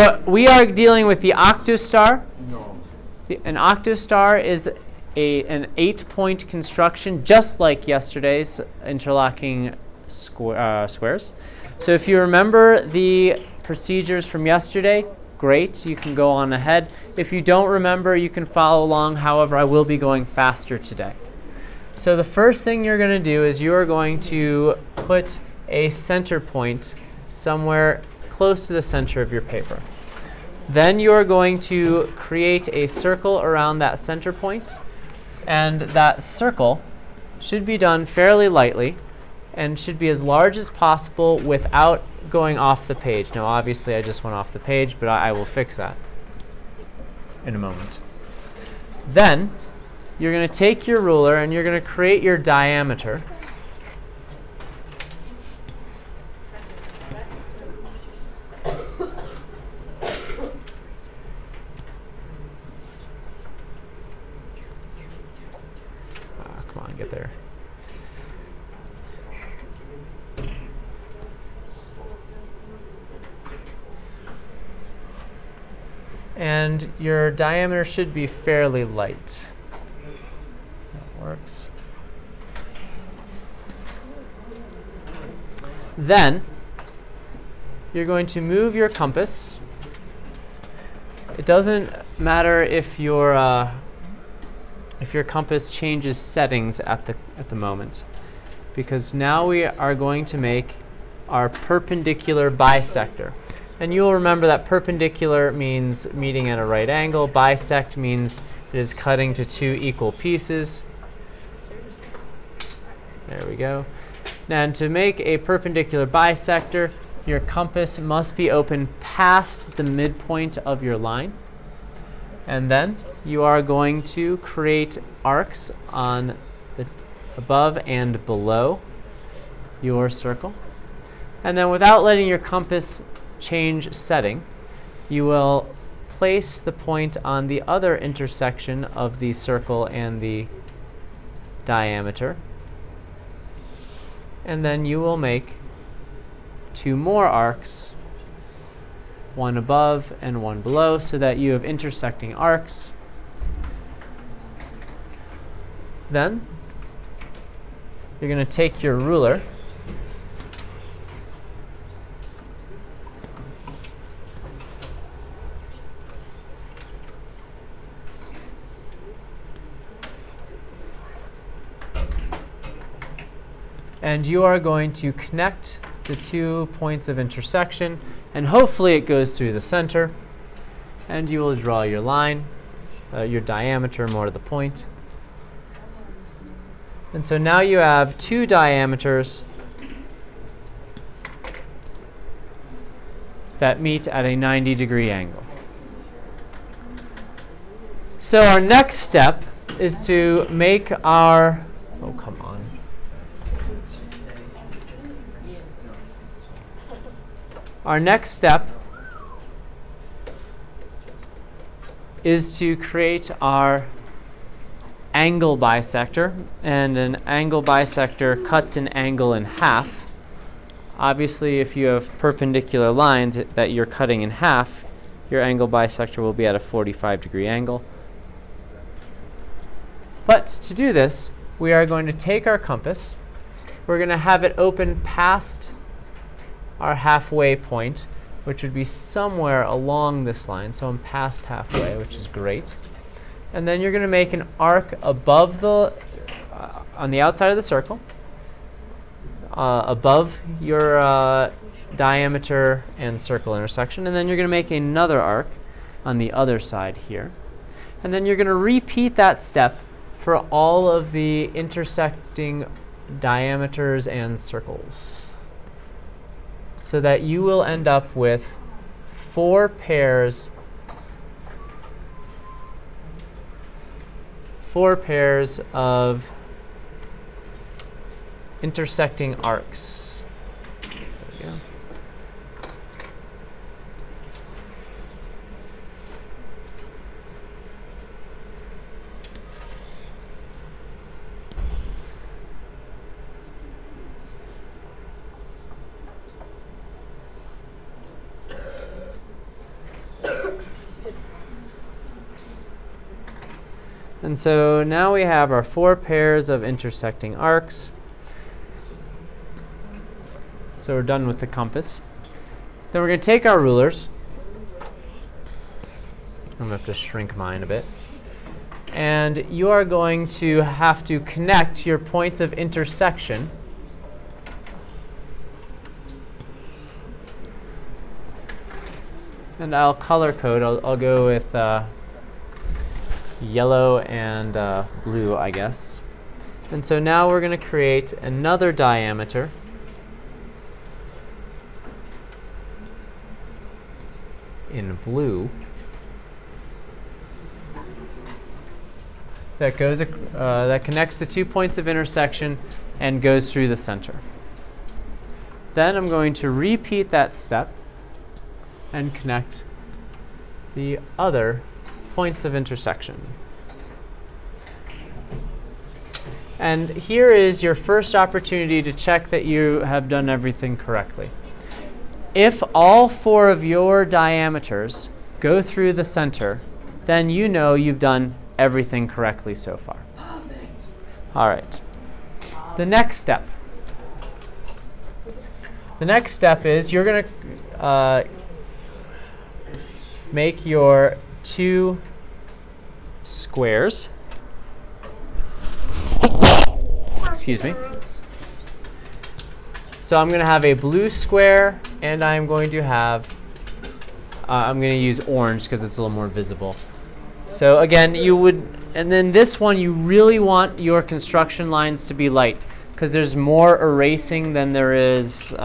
So we are dealing with the octostar. No. An octostar is an 8-point construction, just like yesterday's interlocking squares. So if you remember the procedures from yesterday, great, you can go on ahead. If you don't remember, you can follow along. However, I will be going faster today. So the first thing you're going to do is you are going to put a center point somewhere close to the center of your paper. Then you are going to create a circle around that center point, and that circle should be done fairly lightly and should be as large as possible without going off the page. Now obviously I just went off the page, but I will fix that in a moment. Then you're going to take your ruler and you're going to create your diameter. Come on, get there. And your diameter should be fairly light. That works. Then you're going to move your compass. It doesn't matter if your compass changes settings at the moment, because now we are going to make our perpendicular bisector. And you'll remember that perpendicular means meeting at a right angle. Bisect means it is cutting to two equal pieces. There we go. And to make a perpendicular bisector, your compass must be open past the midpoint of your line. And then you are going to create arcs on the above and below your circle. And then without letting your compass change setting, you will place the point on the other intersection of the circle and the diameter. And then you will make two more arcs, one above and one below, so that you have intersecting arcs. Then you're going to take your ruler and you are going to connect the 2 points of intersection, and hopefully it goes through the center, and you will draw your line, your diameter more to the point. And so now you have two diameters that meet at a 90-degree angle. So our next step is to make our, oh come on. Our next step is to create our angle bisector, and an angle bisector cuts an angle in half. Obviously, if you have perpendicular lines that you're cutting in half, your angle bisector will be at a 45-degree angle. But to do this, we are going to take our compass. We're going to have it open past our halfway point, which would be somewhere along this line. So I'm past halfway, which is great. And then you're going to make an arc above the, on the outside of the circle, above your diameter and circle intersection. And then you're going to make another arc on the other side here. And then you're going to repeat that step for all of the intersecting diameters and circles, so that you will end up with 4 pairs of intersecting arcs. There we go. And so now we have our 4 pairs of intersecting arcs. So we're done with the compass. Then we're going to take our rulers. I'm going to have to shrink mine a bit. And you are going to have to connect your points of intersection. And I'll color code. I'll go with yellow and blue, I guess. And so now we're going to create another diameter. In blue. That goes that connects the 2 points of intersection and goes through the center. Then I'm going to repeat that step and connect the other points of intersection. And here is your first opportunity to check that you have done everything correctly. If all 4 of your diameters go through the center, then you know you've done everything correctly so far. Perfect. All right. The next step. The next step is you're going to make your 2 squares. Excuse me. So I'm going to have a blue square, and I'm going to have, I'm going to use orange because it's a little more visible. So again, you would, and then this one, you really want your construction lines to be light because there's more erasing than there is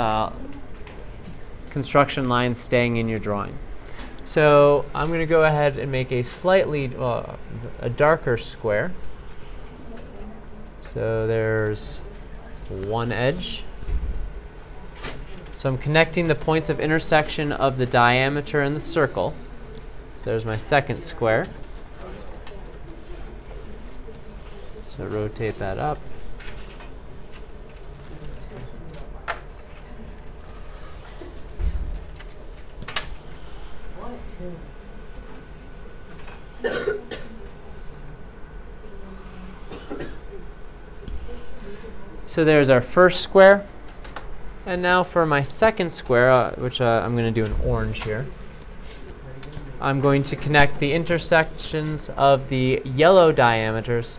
construction lines staying in your drawing. So I'm going to go ahead and make a slightly, a darker square. So there's 1 edge. So I'm connecting the points of intersection of the diameter and the circle. So there's my second square. So rotate that up. So there's our first square. And now for my second square, which I'm going to do in orange here, I'm going to connect the intersections of the yellow diameters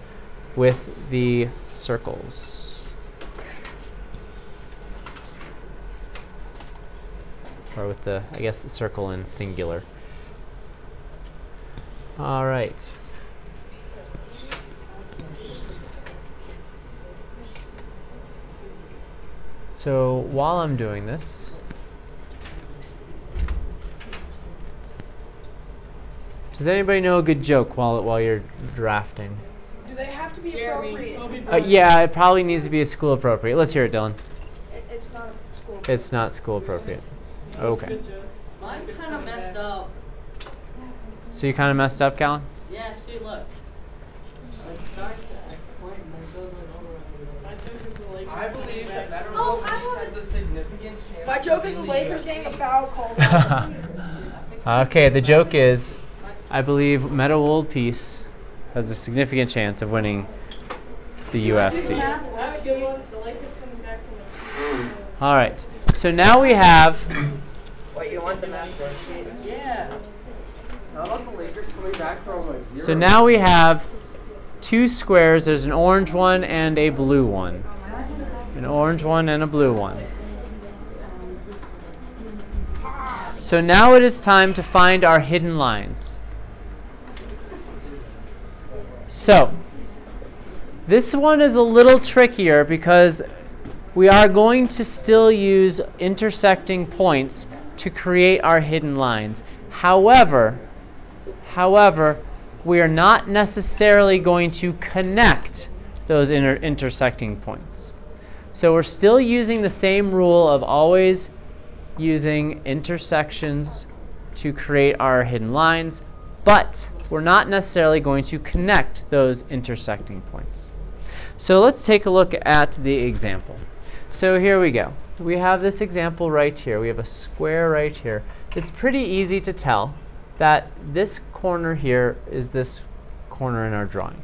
with the circles. Or with the, I guess, the circle in singular. All right. So while I'm doing this, does anybody know a good joke while you're drafting? Do they have to be appropriate? Yeah, it probably needs to be a school appropriate. Let's hear it, Dylan. It's not school appropriate. It's not school appropriate. Okay. Mine kind of messed up. So you kind of messed up, Callan? Yeah, see, look. It starts at a point and then goes like over. I believe that Better World Peace has a significant chance. My joke is the Lakers getting a foul called. Okay, the joke is, I believe Meta World Peace has a significant chance of winning the UFC. All right, so now we have. Wait, you want the math worksheet? Yeah. How about the Lakers coming back from a 0? So now we have 2 squares. There's an orange one and a blue one. An orange one and a blue one. So now it is time to find our hidden lines. So this one is a little trickier because we are going to still use intersecting points to create our hidden lines. However, we are not necessarily going to connect those intersecting points. So we're still using the same rule of always using intersections to create our hidden lines, but we're not necessarily going to connect those intersecting points. So let's take a look at the example. So here we go. We have this example right here. We have a square right here. It's pretty easy to tell that this corner here is this corner in our drawing.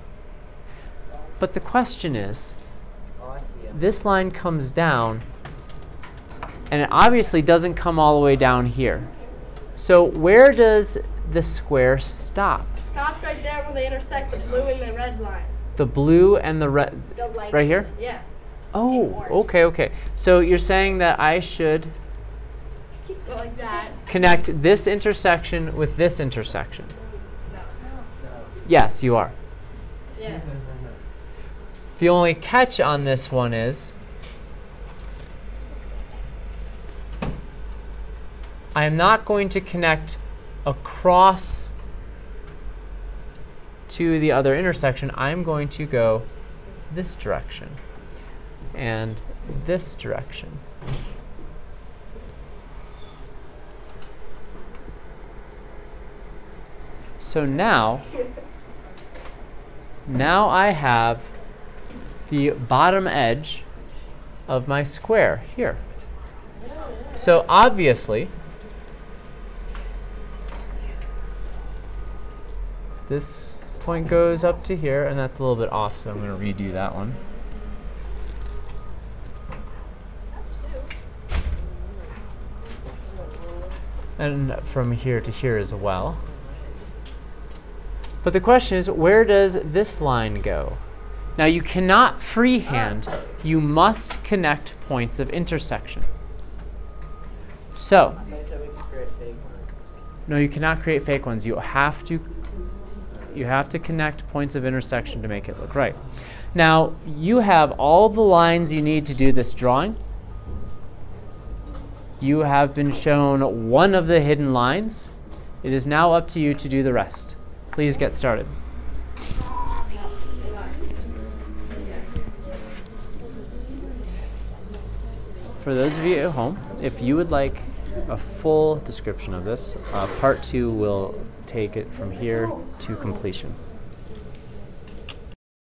But the question is, Oh, I see it. this line comes down, and it obviously doesn't come all the way down here. So where does the square stop? Stops right there where they intersect the blue and the red line. The blue and the red, The light. right here? Yeah. Oh, okay, okay. So you're saying that I should Go like that. connect this intersection with this intersection? Yes, you are. Yes. The only catch on this one is I am not going to connect across to the other intersection. I'm going to go this direction and this direction. So now I have the bottom edge of my square here. So obviously, this point goes up to here, and that's a little bit off, so I'm going to redo that one. And from here to here as well. But the question is, where does this line go? Now you cannot freehand, you must connect points of intersection. So, no, you cannot create fake ones. You have to connect points of intersection to make it look right. Now, you have all the lines you need to do this drawing. You have been shown one of the hidden lines. It is now up to you to do the rest. Please get started. For those of you at home, if you would like a full description of this, part 2 will take it from here to completion.